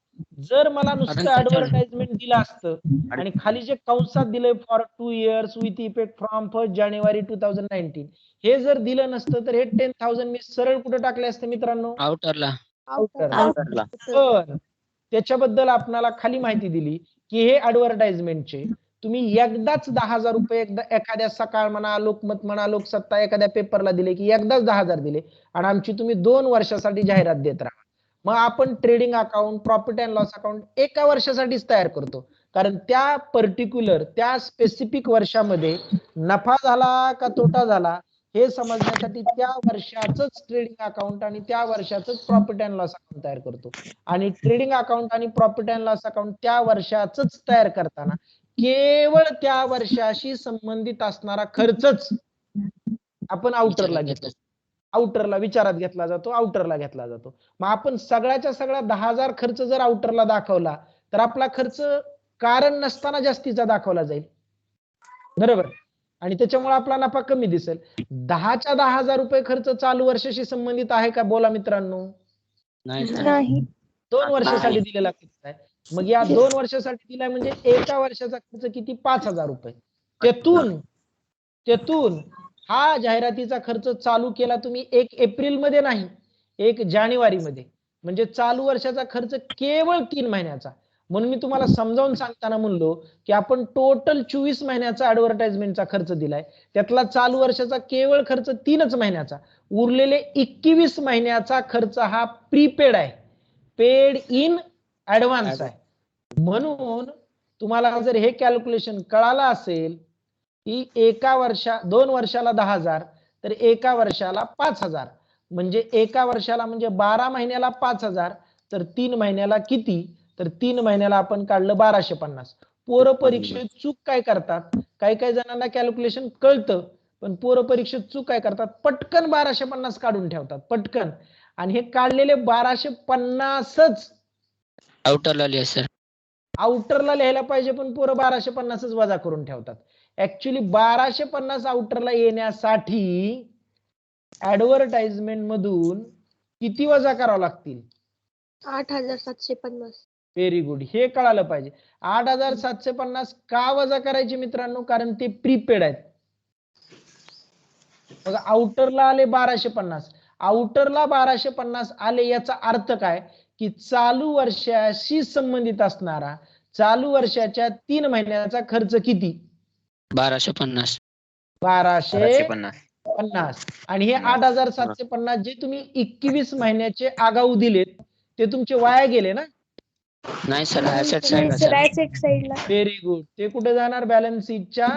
जर मला नुसतं ऍडव्हर्टाइजमेंट दिलं असतं आणि खाली जे कंसात दिलंय for 2 years with effect from 1 जानेवारी 2019 हे जर दिलं नसतं तर हे 10,000 मी सरळ कुठे टाकले असते मित्रांनो? आउटरला. आउटरला. पण त्याच्याबद्दल आपल्याला खाली माहिती दिली की हे ऍडव्हर्टाइजमेंटचे तुम्ही एकदाच 10,000 रुपये एखाद्या सकाळ म्हणा, लोकमत म्हणा, लोकसत्ता एखाद्या पेपरला दिले की एकदाच 10,000 दिले आणि आमची तुम्ही 2 वर्षासाठी जाहिरात देत राहा. मग आपण trading account, profit and loss account एका वर्षासाठीच तयार करतो, कारण त्या पर्टिक्युलर त्या स्पेसिफिक वर्षामध्ये नफा झाला का तोटा झाला हे समजण्यासाठी त्या वर्षाचंच ट्रेडिंग अकाउंट आणि त्या वर्षाचंच प्रॉफिट अँड लॉस अकाउंट तयार करतो. आणि ट्रेडिंग अकाउंट आणि प्रॉफिट अँड लॉस अकाउंट त्या वर्षाचंच तयार करताना केवळ त्या वर्षाशी संबंधित असणारा खर्चच आपण आउटरला घेतो, आउटरला विचारात घेतला जातो, आउटरला घेतला जातो. मग आपण सगळ्याच्या सगळा 10,000 खर्च जर आउटरला दाखवला तर आपला खर्च कारण नसताना जास्तीचा दाखवला जाईल, बरोबर, आणि त्याच्यामुळे आपला नफा कमी दिसेल. 10च्या 10,000 रुपये खर्च चालू वर्षाशी संबंधित आहे का बोला मित्रांनो? नाही. 2 वर्षासाठी दिलेला खर्च आहे. मग या 2 वर्षासाठी दिलाय म्हणजे एका वर्षाचा खर्च किती? 5,000 रुपये. त्यातून हा जाहिरातीचा खर्च चालू केला तुम्ही 1 एप्रिल मध्ये नाही, 1 जानेवारी मध्ये, म्हणजे चालू वर्षाचा खर्च केवळ 3 महिन्याचा. म्हणून मी तुम्हाला समजावून सांगताना म्हणलो की आपण टोटल 24 महिन्याचा ऍडव्हर्टाइजमेंटचा खर्च दिलाय, त्यातला चालू वर्षाचा केवळ खर्च 3च महिन्याचा, उरलेले 21 महिन्याचा खर्च हा प्रीपेड आहे, पेड इन ऍडव्हान्स आहे. म्हणून तुम्हाला जर हे कॅल्क्युलेशन कळालं असेल की 2 वर्षाला 10,000 तर एका वर्षाला 5,000, म्हणजे एका वर्षाला म्हणजे 12 महिन्याला 5,000, तर 3 महिन्याला किती? तर 3 महिन्याला आपण काढलं 1250. पोरं परीक्षेत चूक काय करतात, काही काही जणांना कॅल्क्युलेशन कळतं पण पोरं परीक्षेत चूक काय करतात, पटकन 1250 काढून ठेवतात पटकन, आणि हे काढलेले 1250च आउटरला लिहा सर. आउटरला लिहायला पाहिजे पण पोरं 1250च वजा करून ठेवतात. ऍक्च्युली 1250 आउटरला येण्यासाठी ऍडव्हर्टाइजमेंट मधून किती वजा करावं लागतील? 8,750. व्हेरी गुड, हे कळालं पाहिजे. 8,750 का वजा करायचे मित्रांनो? कारण ते प्रीपेड आहेत. बघा, आउटरला आले 1250, आउटरला 1250 आले, याचा अर्थ काय की चालू वर्षाशी संबंधित असणारा चालू वर्षाच्या 3 महिन्याचा खर्च किती? 1250. 1250. आणि हे 8,750 जे तुम्ही 21 महिन्याचे आगाऊ दिलेत ते तुमचे वाया गेले ना? नाही सर, ऍसेट नाही साइड. सर, ऍसेट साइडला. Very good. ते कुठे जाणार? बॅलन्स शीटच्या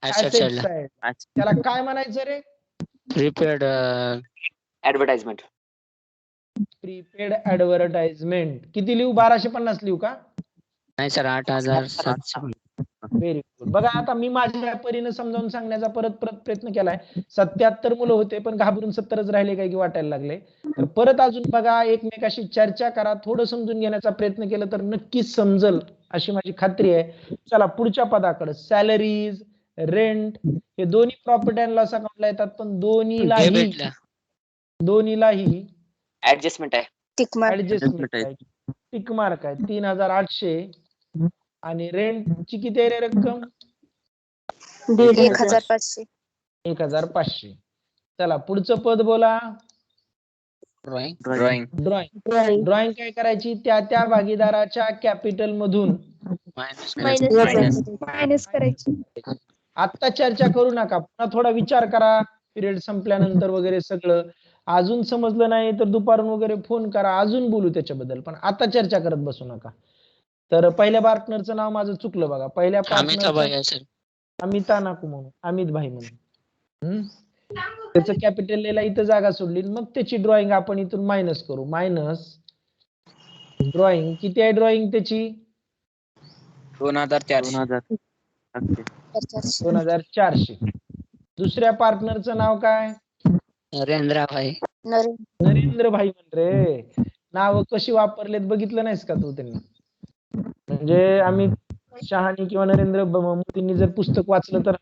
ऍसेट ऍसेट साइडला. साइड. त्याला काय म्हणायचं रे? Prepaid advertisement. Prepaid advertisement. किती लिहू? 1250 लिहू का? नाही सर, 8,750. Very good. बघा, आता मी माझ्या परीने समजावून सांगण्याचा परत प्रयत्न केलाय. 77 मुलं होते पण घाबरून 70च राहिले काय की वाटायला लागले. तर परत अजून बघा, एकमेकाशी चर्चा करा, थोडं समजून घेण्याचा प्रयत्न केला तर नक्कीच समजल अशी माझी खात्री आहे. चला पुढच्या पदाकडे. सॅलरीज, रेंट हे दोन्ही प्रॉफिट अँड लॉस अकाउंटला येतात, पण दोन्हीलाही ऍडजस्टमेंट आहे. ऍडजस्टमेंट आहे, टिक मार्क आहे. 3,800 आणि रेंटची किती आहे रे रक्कम? 1,500. 1,500. चला पुढचं पद बोला. ड्रॉइंग. ड्रॉइंग काय करायची? त्या भागीदाराच्या कॅपिटल मधून मायनस करायची. आता चर्चा करू नका, पुन्हा थोडा विचार करा पिरियड संपल्यानंतर वगैरे. सगळं अजून समजलं नाही तर दुपारून वगैरे फोन करा, अजून बोलू त्याच्याबद्दल, पण आता चर्चा करत बसू नका. तर पहिल्या पार्टनरचं नाव माझं चुकलं बघा. पहिल्या पार्टनर अमिता नाकू म्हणून, अमित भाई म्हणून. त्याचं कॅपिटल लिहायला इथं जागा सोडली, मग त्याची ड्रॉइंग आपण इथून मायनस करू. मायनस ड्रॉइंग किती आहे? ड्रॉइंग त्याची 2,400. दुसऱ्या पार्टनरचं नाव काय? नरेंद्र भाई. नरेंद्र भाई म्हण रे. नाव कशी वापरलेत बघितलं नाहीस का तू? त्यांनी म्हणजे आम्ही शहाणी किंवा नरेंद्र मोदींनी जर पुस्तक वाचलं तर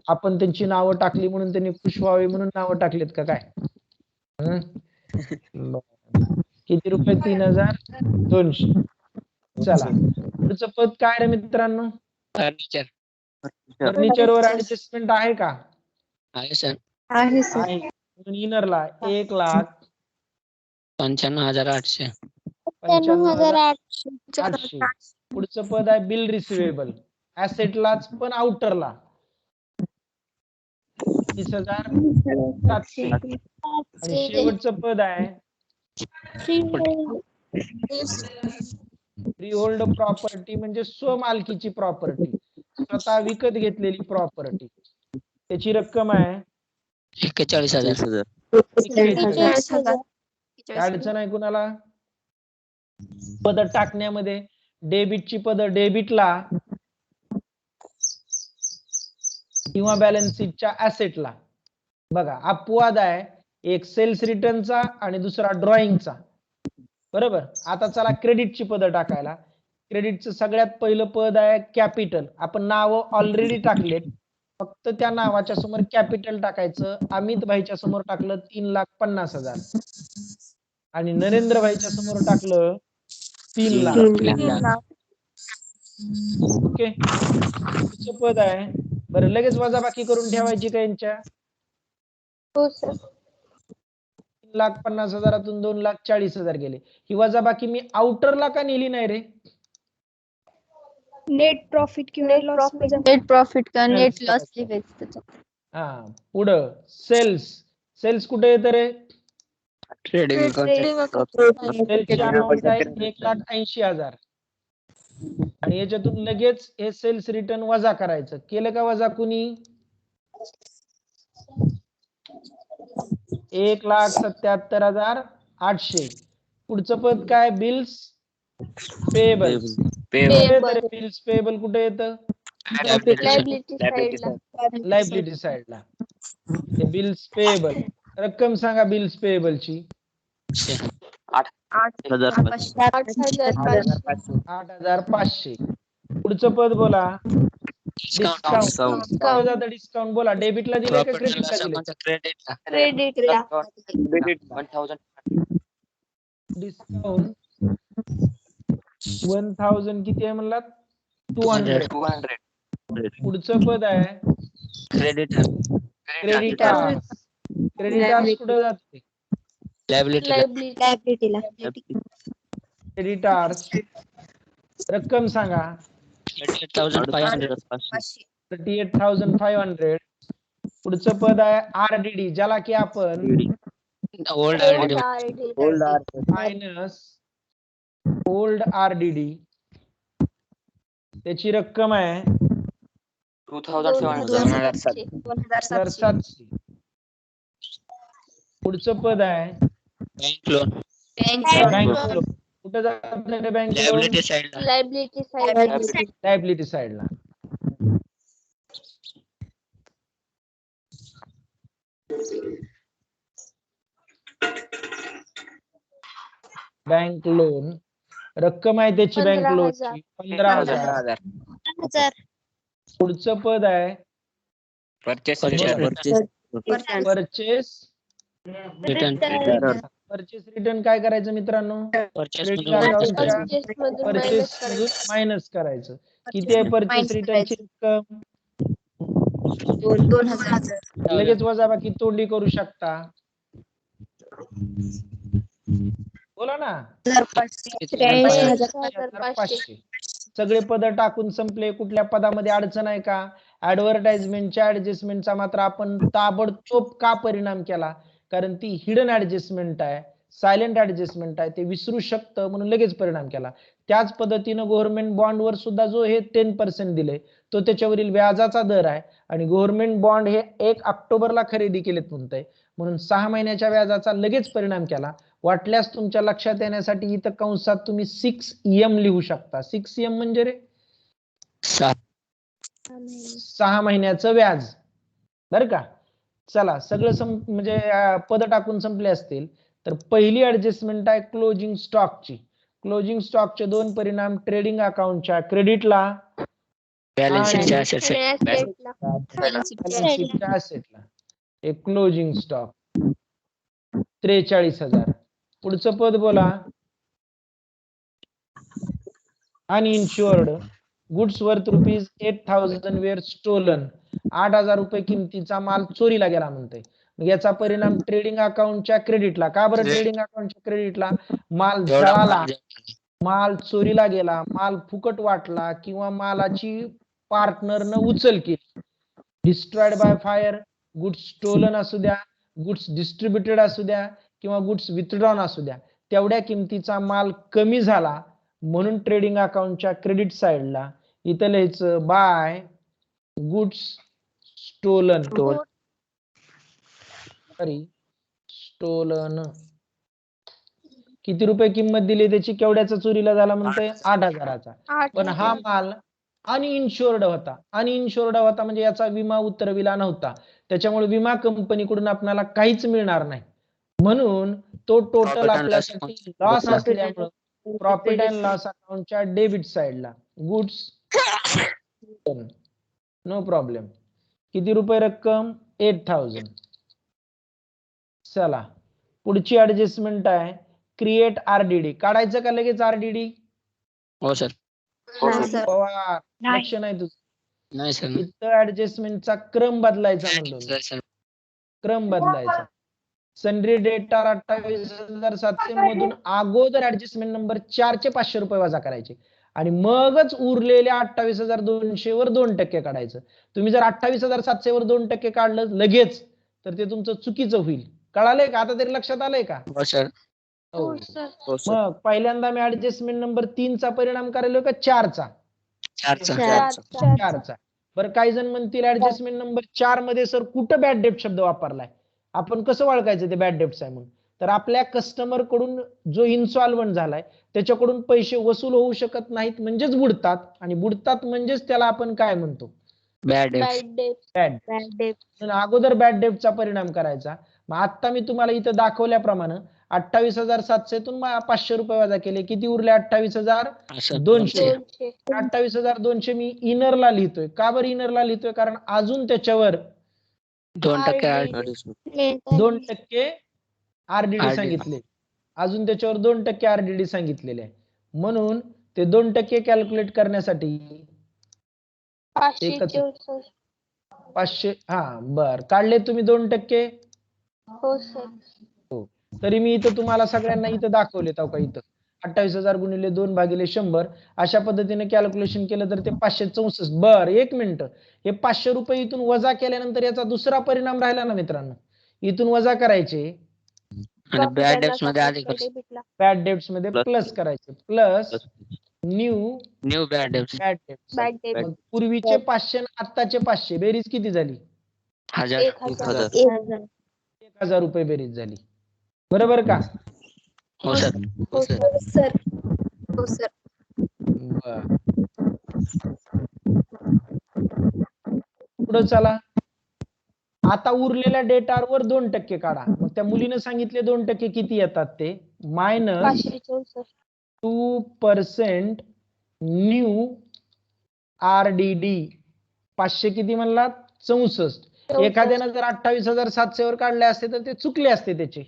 आपण त्यांची नावं टाकली म्हणून त्यांनी खुश व्हावे म्हणून नावं टाकलेत का काय? किती रुपये? 3,200. चला पुढचं पद काय रे मित्रांनो? फर्निचर. फर्निचरवर ऍडजस्टमेंट आहे का? आहे सर. आहे सर. आहे. इनरला 1,50,000 95,800. 95,800. 800. पुढचं पद आहे बिल रिसिवेबल. ऍसेटलाच पण आउटरला 30,700. आणि शेवटचं पद आहे फ्रीहोल्ड प्रॉपर्टी, म्हणजे स्वमालकीची प्रॉपर्टी, स्वतः विकत घेतलेली प्रॉपर्टी. त्याची रक्कम आहे 41,000. 41,000. काय अडचण आहे कुणाला पद टाकण्यामध्ये? डेबिटची पद डेबिटला किंवा बॅलन्स शीटच्या ऍसेटला. बघा अपवाद आहे, एक सेल्स रिटर्नचा आणि दुसरा ड्रॉइंगचा. बरोबर. आता चला क्रेडिटची पद टाकायला. क्रेडिटचं सगळ्यात पहिलं पद आहे कॅपिटल. आपण नाव ऑलरेडी टाकलेत, फक्त त्या नावाच्या समोर कॅपिटल टाकायचं. अमित भाईच्या समोर टाकलं 3,50,000 आणि नरेंद्र भाईच्या समोर टाकलं 3,00,000. ओके. पुढचं पद आहे, बरं लगेच वजाबाकी करून ठेवायची का यांच्या? हो सर. 3,50,000तून 2,40,000 गेले. ही वजाबाकी मी आउटरला का नेली नाही रे? नेट प्रॉफिट किंवा लॉस. नेट प्रॉफिट का नेट लॉस लिहायचं त्याच्यात. हा. पुढं सेल्स. सेल्स कुठे येतं रे? ट्रेडिंग सेल्सची अमाऊंट आहे 1,80,000 आणि याच्यातून लगेच हे सेल्स रिटर्न वजा करायचं. केलं का वजा कुणी? 1,77,800. पुढचं पद काय? Bills payable. बिल्स पेएबल कुठे येतं? लायबिलिटी साइडला. ते बिल्स पेएबल. रक्कम सांगा बिल्स पेएबलची. 8,500. पुढचं पद बोला. डिस्काउंट. डिस्काउंट बोला. डेबिटला दिले का क्रेडिटला दिले? क्रेडिटला. डिस्काउंट 1,000 किती आहे म्हणलात? 200. पुढचं पद आहे क्रेडिटर. क्रेडिटार्स. क्रेडिटार्स कुठे जाते? लायबिलिटीला. क्रेडिटार्स. रक्कम सांगा. 38,500. 38,500. पुढचं पद आहे आरडीडी, ज्याला की आपण ओल्ड मायनस ओल्ड आरडीडी. त्याची रक्कम आहे 2,700. पुढचं पद आहे बँक लोन. Bank loan. कुठे जाते बँक लोन? लायबिलिटी साइडला. Bank loan. रक्कम आहे त्याची बँक लोनची 15,000. पुढचं पद आहे परचेस रिटर्न. परचेस रिटर्न काय करायचं मित्रांनो? परचेस परचेस मायनस करायचं. किती आहे परचेस रिटर्नची रक्कम? 2,000. लगेच वजाबाकी तोंडी करू शकता. बोला ना. 83,500. सगळे पद टाकून संपले. कुठल्या पदामध्ये अडचण आहे का? ऍडव्हर्टाइजमेंटच्या ऍडजस्टमेंटचा मात्र आपण ताबडतोब का परिणाम केला? कारण ती हिडन ऍडजस्टमेंट आहे, सायलेंट ऍडजस्टमेंट आहे, ते विसरू शकतं म्हणून लगेच परिणाम केला. त्याच पद्धतीनं गव्हर्नमेंट बॉन्डवर सुद्धा जो हे 10% दिले तो त्याच्यावरील व्याजाचा दर आहे आणि गव्हर्नमेंट बॉन्ड हे 1 ऑक्टोबरला खरेदी केलेत म्हणतंय, म्हणून 6 महिन्याच्या व्याजाचा लगेच परिणाम केला. वाटल्यास तुमच्या लक्षात येण्यासाठी इथं कंसात तुम्ही 6M लिहू शकता. 6M म्हणजे रे 6 महिन्याचं व्याज. बरं का? चला सगळं म्हणजे पद टाकून संपले असतील तर पहिली ऍडजस्टमेंट आहे क्लोजिंग स्टॉकची. क्लोजिंग स्टॉकचे 2 परिणाम ट्रेडिंग अकाउंटच्या क्रेडिटला ऍसेटला. एक क्लोजिंग स्टॉक 43,000. पुढचं पद बोला. अनइन्शुअर्ड गुड्स वर्थ ₹8,000 वेअर स्टोलन. 8,000 रुपये किमतीचा माल चोरीला गेला म्हणते. मग याचा परिणाम ट्रेडिंग अकाउंटच्या क्रेडिटला. का बरं ट्रेडिंग अकाउंटच्या क्रेडिटला? माल एवढा जळाला, माल माल चोरीला गेला, माल फुकट वाटला किंवा मालाची पार्टनरनं उचल केली, destroyed by fire, goods stolen असू द्या, गुड्स डिस्ट्रीब्युटेड असू द्या किंवा गुड्स विथड्रॉन असू द्या, तेवढ्या किमतीचा माल कमी झाला म्हणून ट्रेडिंग अकाउंटच्या क्रेडिट साइडला इथं लिहायचं by goods stolen, sorry stolen. किती रुपये किंमत दिली त्याची? केवढ्याचा चोरीला झाला म्हणतोय? 8,000चा. पण हा माल अनइन्शुअर्ड होता. अनइन्शुअर्ड होता म्हणजे याचा विमा उतरविला नव्हता, त्याच्यामुळे विमा कंपनीकडून आपल्याला काहीच मिळणार नाही. म्हणून तो टोटल आपल्यासाठी लॉस असल्यामुळे प्रॉफिट अँड लॉस अकाउंटच्या डेबिट साइडला गुड्स नो प्रॉब्लेम. किती रुपये रक्कम? 8,000. चला पुढची ऍडजस्टमेंट आहे क्रिएट आरडीडी. काढायचं का लगेच आरडीडी? हो सर. हो हा, सर. सर. पवार लक्ष नाही तुझं. नाही सर. इथं ऍडजस्टमेंटचा क्रम बदलायचा म्हणलो मी. सर क्रम बदलायचा. सनरी डेटार 28,700 मधून अगोदर ऍडजस्टमेंट नंबर 4 चे 500 रुपये वजा करायचे आणि मगच उरलेल्या 28,200 वर 2% काढायचं. तुम्ही जर 28,700 वर 2% काढलं लगेच तर ते तुमचं चुकीचं होईल. कळालंय का? आता तरी लक्षात आलंय का? हो सर. हो. हो सर. मग पहिल्यांदा मी ऍडजस्टमेंट नंबर 3 चा परिणाम करायला का 4 चा? 4 चा. बरं काही जण म्हणतील ऍडजस्टमेंट नंबर 4 मध्ये सर कुठं बॅड डेट शब्द वापरलाय? आपण कसं ओळखायचं ते बॅड डेट्स आहे म्हणून? तर आपल्या कस्टमर कडून जो इन्सॉल्वंट झालाय त्याच्याकडून पैसे वसूल होऊ शकत नाहीत म्हणजेच बुडतात, आणि बुडतात म्हणजेच त्याला आपण काय म्हणतो? Bad bad. अगोदर बॅड डेटचा परिणाम करायचा. मग आता मी तुम्हाला इथं दाखवल्याप्रमाणे 28,700 तून 500 रुपये वजा केले, किती उरले? 28,200. 28,200 मी इनरला लिहितोय. का बरं इनरला लिहितोय? कारण अजून त्याच्यावर 2% आरडीडी सांगितले. अजून त्याच्यावर 2% आरडीडी सांगितलेले आहे. म्हणून ते 2% कॅल्क्युलेट करण्यासाठी 500 हा बर काढले तुम्ही 2%? हो सर. हो. तरी मी इथं तुम्हाला सगळ्यांना इथं दाखवले का इथं 28,000 गुणिले 2 भागिले 100 अशा पद्धतीने कॅल्क्युलेशन केलं तर ते 564. बर एक मिनिट, हे 500 रुपये इथून वजा केल्यानंतर याचा दुसरा परिणाम राहिला ना मित्रांनो, इथून वजा करायचे आणि बॅड डेट्स मध्ये आधी करायचं. बॅड डेट्स मध्ये प्लस करायचे, plus new bad debts. Bad debts. पूर्वीचे 500 आणि आत्ताचे 500 बेरीज किती झाली? 1000. 1,000 रुपये बेरीज झाली. बरोबर का? हो सर. बर. पुढे चला. आता उरलेल्या डेटावर 2% काढा. मग त्या मुलीने सांगितले 2% किती येतात ते? -2% न्यू आरडीडी. 500 किती म्हणलात? 64. एखाद्यानं जर 28,700 वर काढले असते तर ते चुकले असते त्याचे.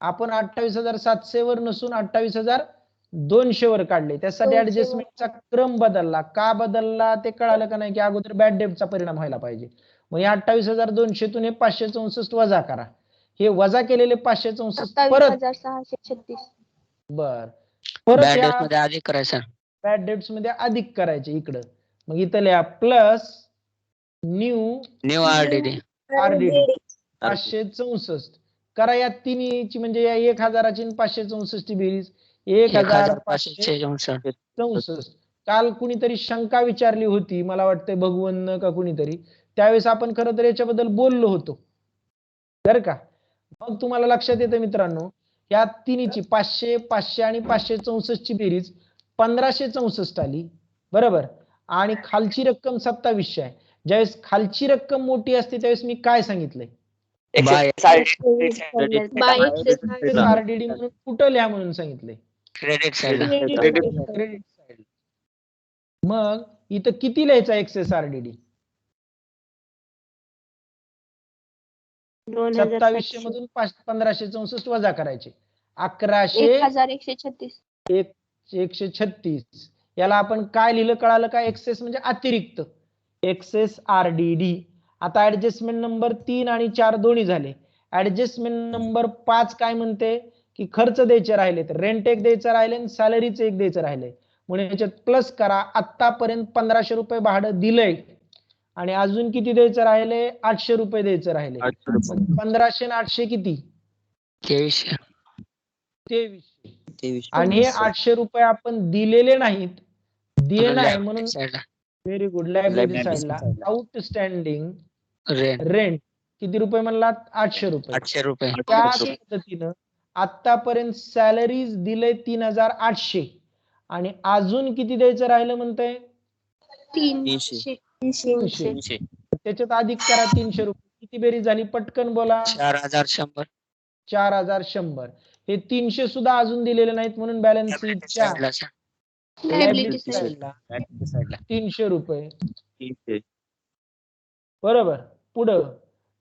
आपण 28,700 वर नसून 28,200 वर काढले. त्यासाठी ऍडजस्टमेंटचा क्रम बदलला. का बदलला ते कळालं का नाही? की अगोदर बॅड डेटचा परिणाम व्हायला पाहिजे. मग या 28,200 तून हे 564 वजा करा. हे वजा केलेले 564 परत 27,636. बर परत बॅड डेट्स मध्ये आधी करायचं. बॅड डेट्स मध्ये अधिक करायचे इकडं. मग इथं लिहा प्लस न्यू आरडीडी. 564 करा. या तिन्हीची म्हणजे या 1,000ची 564 ची बेरीज 1,564. काल कुणीतरी शंका विचारली होती, मला वाटतंय भगवंत का कुणीतरी, त्यावेळेस आपण खरं तर याच्याबद्दल बोललो होतो बरं का. मग तुम्हाला लक्षात येतं मित्रांनो, या तिन्हीची 500, 500 आणि 564 ची बेरीज 1,564 आली. बरोबर. आणि खालची रक्कम 2700 आहे. ज्यावेळेस खालची रक्कम मोठी असते त्यावेळेस मी काय सांगितलंय? आरडीडी म्हणून कुठं लिहा म्हणून सांगितलंय? Credit side. Credit side. मग इथं किती लिहायचा एक्सेस आरडीडी? 2700 मधून 1,564 वजा करायचे. 1,136. याला आपण काय लिहिलं कळालं का? एक्सेस म्हणजे अतिरिक्त. Excess RDD. आता ऍडजस्टमेंट नंबर 3 आणि 4 दोन्ही झाले. ऍडजस्टमेंट नंबर 5 काय म्हणते की खर्च द्यायचे राहिले, तर रेंट एक द्यायचं राहिले आणि सॅलरीचं एक द्यायचं राहिले. म्हणून याच्यात प्लस करा. आतापर्यंत 1500 रुपये भाडं दिलंय आणि अजून किती द्यायचं राहिले, 800 रुपये द्यायचं राहिले. 1500 आणि 800 किती, 2300. 2300. आणि हे 800 रुपये आपण दिलेले नाहीत, देणं आहे म्हणून व्हेरी गुड. लायब्ररी साईडला आउटस्टँडिंग रेंट किती रुपये म्हणलात, 800 रुपये. 800 रुपये. त्याच पद्धतीनं आतापर्यंत सॅलरीज दिले 3800 आणि अजून किती द्यायचं राहिलं म्हणतंय, 300. 300. त्याच्यात अधिक करा 300 रुपये. किती बेरीज झाली पटकन बोला, 4100. 4100. हे 300 सुद्धा अजून दिलेले नाहीत म्हणून बॅलन्स शीटच्या Liability साईडला 300 रुपये. बरोबर. पुढं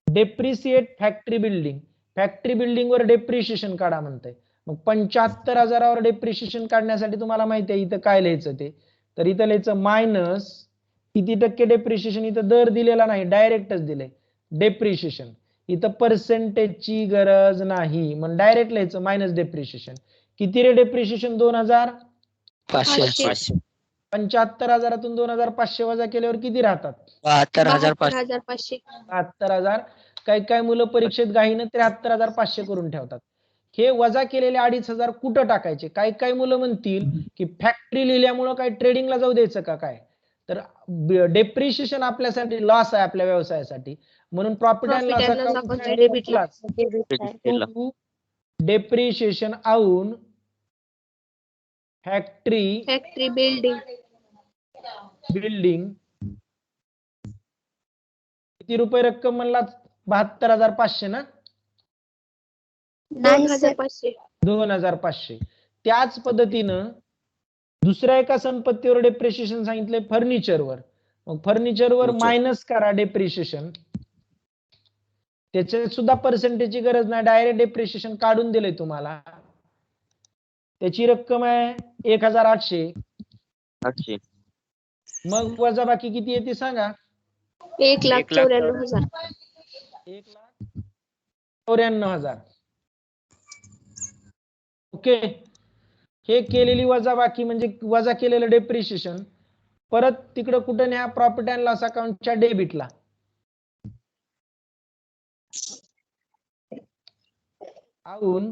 depreciate factory building. Factory building वर डेप्रिशिएशन काढा म्हणतंय. मग 75,000वर डेप्रिशिएशन काढण्यासाठी तुम्हाला माहिती आहे इथं काय लिहायचं ते, तर इथं लिहायचं मायनस किती टक्के डेप्रिशिएशन. इथं दर दिलेला नाही, डायरेक्टच दिलंय डेप्रिशिएशन. इथं पर्सेंटेजची गरज नाही, मग डायरेक्ट लिहायचं मायनस डेप्रिशिएशन. किती रे डेप्रिशिएशन, 500. 75,000तून 2500 वजा केल्यावर किती राहतात, 72,500. 72,000. काही मुलं परीक्षेत घाईनं 73,500 करून ठेवतात. हे वजा केलेले 2,500 कुठं टाकायचे. काही मुलं म्हणतील की फॅक्टरी लिहिल्यामुळं काय ट्रेडिंगला जाऊ द्यायचं का काय, तर डेप्रिशिएशन आपल्यासाठी लॉस आहे आपल्या व्यवसायासाठी, म्हणून profit and loss account depreciation on factory building किती रुपये रक्कम म्हणला, 72,500 ना, 2,500. त्याच पद्धतीनं दुसऱ्या एका संपत्तीवर डेप्रिशिएशन सांगितलंय फर्निचरवर. मग फर्निचरवर मायनस करा डेप्रिशिएशन. त्याच्यात सुद्धा पर्सेंटेजची गरज नाही, डायरेक्ट डेप्रिशिएशन काढून दिलंय तुम्हाला. त्याची रक्कम आहे 1,800. मग वजा बाकी किती येते सांगा, 1,94,000. 1,94,000. ओके. हे केलेली वजा बाकी म्हणजे वजा केलेलं डेप्रिशिएशन परत तिकडं कुठं न्या, प्रॉफिट अँड लॉस अकाउंटच्या डेबिटला. आऊन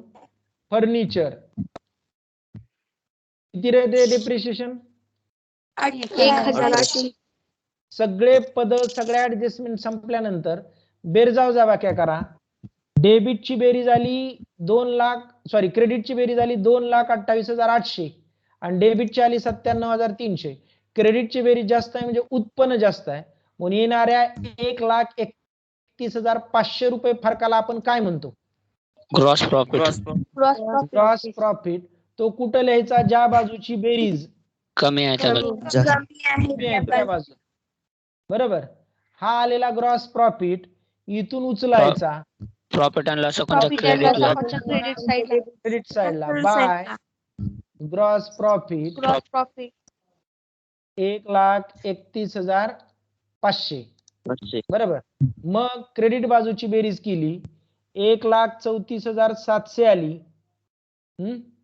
फर्निचर किती रे डेप्रिशिएशन, 1,800. सगळे पद सगळ्या ऍडजस्टमेंट संपल्यानंतर बेरजाव जावाक्या करा. डेबिटची बेरीज आली 2,00,000 क्रेडिटची बेरीज आली 2,28,800 आणि डेबिटची आली 97,300. क्रेडिटची बेरीज जास्त आहे म्हणजे उत्पन्न जास्त आहे, म्हणून येणाऱ्या 1,31,500 रुपये फरकाला आपण काय म्हणतो, ग्रॉस प्रॉफिट. Gross profit. तो कुठं लिहायचा, ज्या बाजूची बेरीज कमी आहे त्या त्या बाजू. बरोबर. हा आलेला ग्रॉस प्रॉफिट इथून उचलायचा प्रॉफिट अँड लॉस अकाउंटच्या क्रेडिटला, क्रेडिट साइडला बाय ग्रॉस प्रॉफिट 1,31,500. बरोबर. मग क्रेडिट बाजूची बेरीज केली 1,34,700 आली.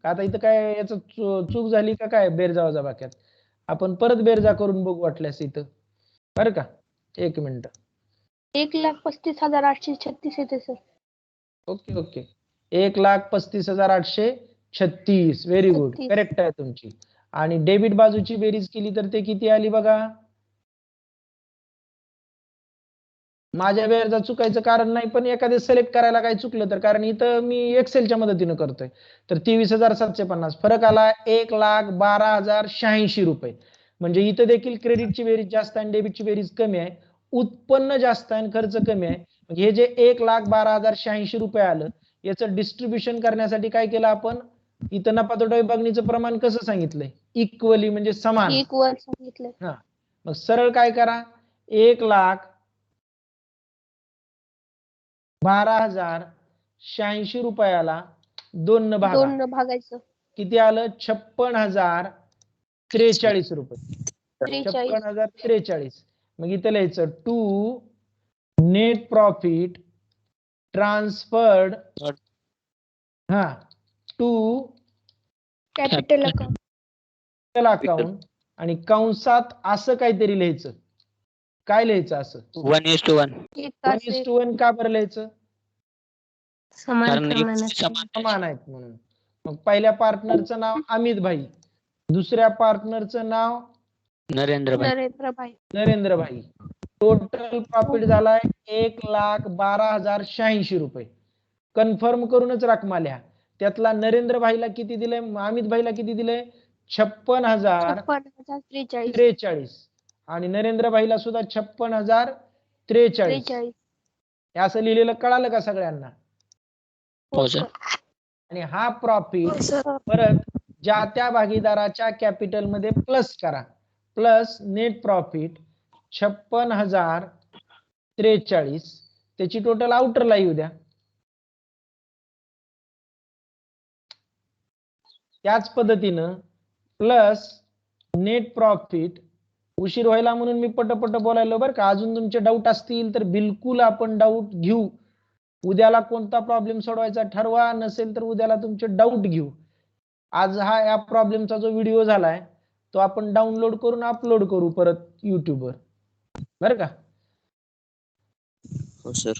आता इथं काय याच चूक झाली का काय बेरजा वजाबाक्यात, आपण परत बेरजा करून बघू वाटल्यास इथं, बरं का. एक मिनिट. 1,35,836 येते sir. Okay. 1,35,836. Very good, 36. Correct आहे तुमची. आणि डेबिट बाजूची बेरीज केली तर ते किती आली बघा. माझ्या बेरजा चुकायचं कारण नाही, पण एखादे सिलेक्ट करायला काय चुकलं तर, कारण इथं मी एक्सेलच्या मदतीनं करतोय, तर 23,750 फरक आला 1,12,086 रुपये. म्हणजे इथं देखील क्रेडिटची बेरीज जास्त आहे आणि डेबिटची बेरीज कमी आहे, उत्पन्न जास्त आहे आणि खर्च कमी आहे. हे जे 1,12,086 रुपये आलं याचं डिस्ट्रीब्युशन करण्यासाठी काय केलं आपण, इथं नफा तोटा विभागणीचं प्रमाण कसं सांगितलंय, इक्वली म्हणजे समान. इक्वल सांगितलं. हा, मग सरळ काय करा, 1,12,086 रुपयाला 2 न भागायचं किती आलं, 56,043 रुपये. 56,043. मग इथं लिहायचं to net profit transferred Third. हा टू कॅपिटल अकाउंट अकाउंट आणि कंसात असं काहीतरी लिहायचं. काय लिहायचं असं? 1:1. 1:1 का बरं लिहायचं? समान कारण एक प्रमाणात समान समान आहेत म्हणून. मग पहिल्या पार्टनरचं नाव अमित भाई, दुसऱ्या पार्टनरचं नाव नरेंद्रभाई. नरेंद्रभाई. नरेंद्रभाई. टोटल प्रॉफिट झालाय 1,12,086 रुपये. कन्फर्म करूनच रकमा लिहा. त्यातला नरेंद्र भाईला किती दिलंय, अमित भाईला किती दिलंय? 56,043 56,043. आणि नरेंद्र भाईला सुद्धा 56,043. हे असं लिहिलेलं कळालं का सगळ्यांना? हो सर. आणि हा प्रॉफिट परत ज्या त्या भागीदाराच्या कॅपिटल मध्ये प्लस करा. प्लस नेट प्रॉफिट 56,043 त्याची टोटल आउटरला येऊ द्या. त्याच पद्धतीनं प्लस नेट प्रॉफिट. उशीर व्हायला म्हणून मी पटपट बोलायलो बरं का. अजून तुमचे डाऊट असतील तर बिलकुल आपण डाऊट घेऊ. उद्याला कोणता प्रॉब्लेम सोडवायचा ठरवा, नसेल तर उद्याला तुमचे डाऊट घेऊ. आज हा या प्रॉब्लेमचा जो व्हिडिओ झालाय तो आपण डाउनलोड करून अपलोड करू परत युट्यूबवर, बरं का. हो सर.